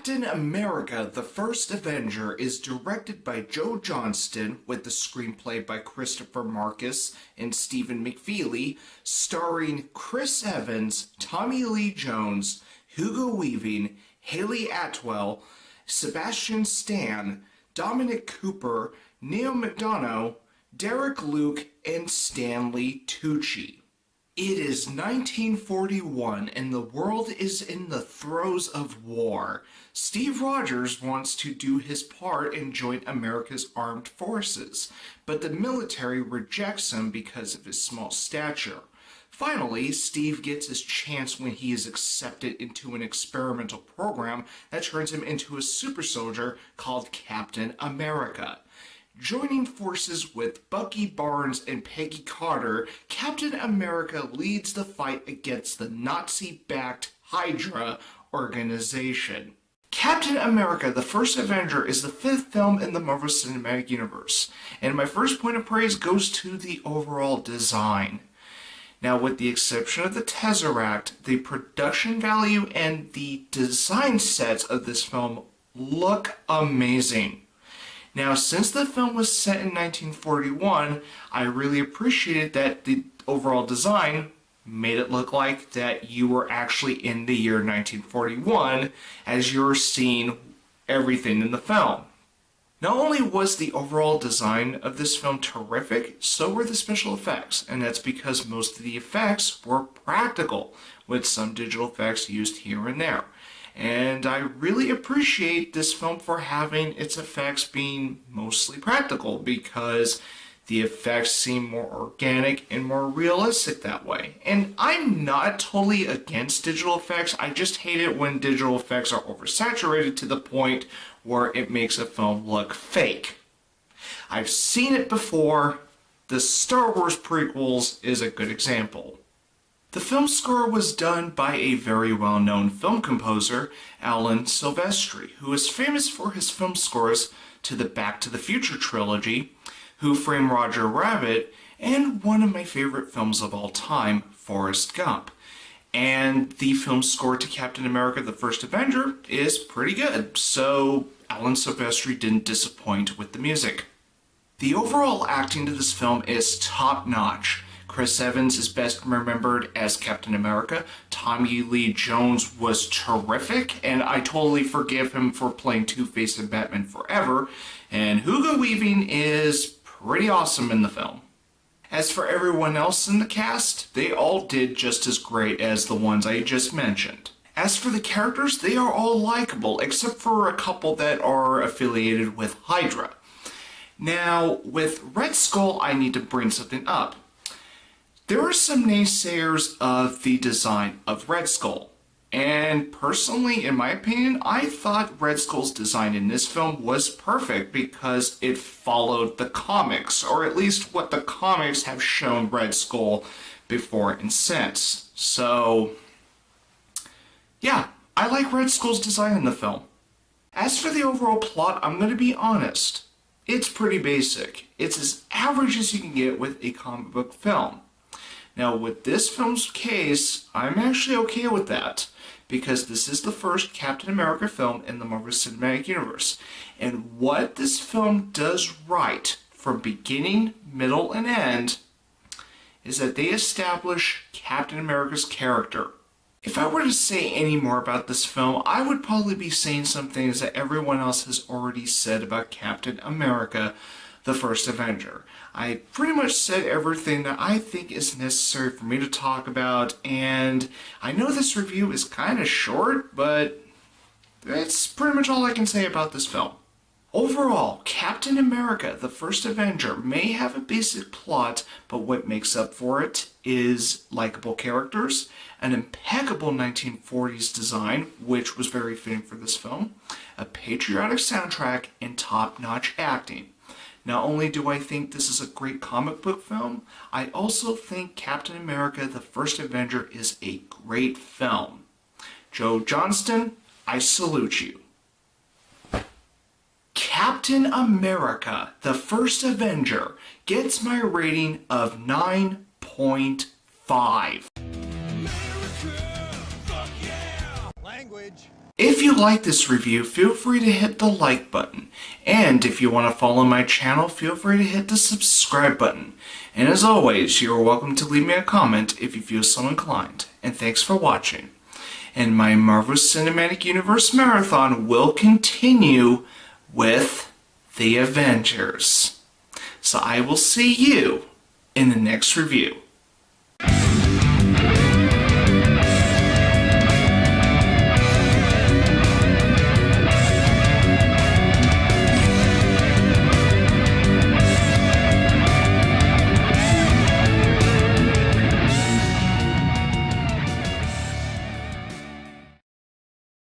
Captain America, the First Avenger is directed by Joe Johnston with the screenplay by Christopher Marcus and Stephen McFeely, starring Chris Evans, Tommy Lee Jones, Hugo Weaving, Haley Atwell, Sebastian Stan, Dominic Cooper, Neil McDonough, Derek Luke, and Stanley Tucci. It is 1941 and the world is in the throes of war. Steve Rogers wants to do his part and join America's armed forces, but the military rejects him because of his small stature. Finally, Steve gets his chance when he is accepted into an experimental program that turns him into a super soldier called Captain America. Joining forces with Bucky Barnes and Peggy Carter, Captain America leads the fight against the Nazi-backed Hydra organization. Captain America, the First Avenger is the fifth film in the Marvel Cinematic Universe, and my first point of praise goes to the overall design. Now, with the exception of the Tesseract, the production value and the design sets of this film look amazing. Now, since the film was set in 1941, I really appreciated that the overall design made it look like that you were actually in the year 1941 as you're seeing everything in the film. Not only was the overall design of this film terrific, so were the special effects, and that's because most of the effects were practical, with some digital effects used here and there. And I really appreciate this film for having its effects being mostly practical, because the effects seem more organic and more realistic that way. And I'm not totally against digital effects, I just hate it when digital effects are oversaturated to the point where it makes a film look fake. I've seen it before. The Star Wars prequels is a good example. The film score was done by a very well-known film composer, Alan Silvestri, who is famous for his film scores to the Back to the Future trilogy, Who Framed Roger Rabbit, and one of my favorite films of all time, Forrest Gump. And the film score to Captain America, the First Avenger is pretty good, so Alan Silvestri didn't disappoint with the music. The overall acting to this film is top-notch. Chris Evans is best remembered as Captain America. Tommy Lee Jones was terrific, and I totally forgive him for playing Two-Face in Batman Forever. And Hugo Weaving is pretty awesome in the film. As for everyone else in the cast, they all did just as great as the ones I just mentioned. As for the characters, they are all likable, except for a couple that are affiliated with Hydra. Now, with Red Skull, I need to bring something up. There are some naysayers of the design of Red Skull, and personally, in my opinion, I thought Red Skull's design in this film was perfect because it followed the comics, or at least what the comics have shown Red Skull before and since. So, yeah, I like Red Skull's design in the film. As for the overall plot, I'm going to be honest. It's pretty basic. It's as average as you can get with a comic book film. Now, with this film's case, I'm actually okay with that, because this is the first Captain America film in the Marvel Cinematic Universe. And what this film does right, from beginning, middle, and end, is that they establish Captain America's character. If I were to say any more about this film, I would probably be saying some things that everyone else has already said about Captain America, the First Avenger. I pretty much said everything that I think is necessary for me to talk about, and I know this review is kind of short, but that's pretty much all I can say about this film. Overall, Captain America, the First Avenger may have a basic plot, but what makes up for it is likable characters, an impeccable 1940s design, which was very fitting for this film, a patriotic soundtrack, and top-notch acting. Not only do I think this is a great comic book film, I also think Captain America, the First Avenger is a great film. Joe Johnston, I salute you. Captain America, the First Avenger gets my rating of 9.5. America, fuck yeah! Language. If you like this review, feel free to hit the like button. And if you want to follow my channel, feel free to hit the subscribe button. And as always, you are welcome to leave me a comment if you feel so inclined. And thanks for watching. And my Marvel Cinematic Universe Marathon will continue with the Avengers. So I will see you in the next review.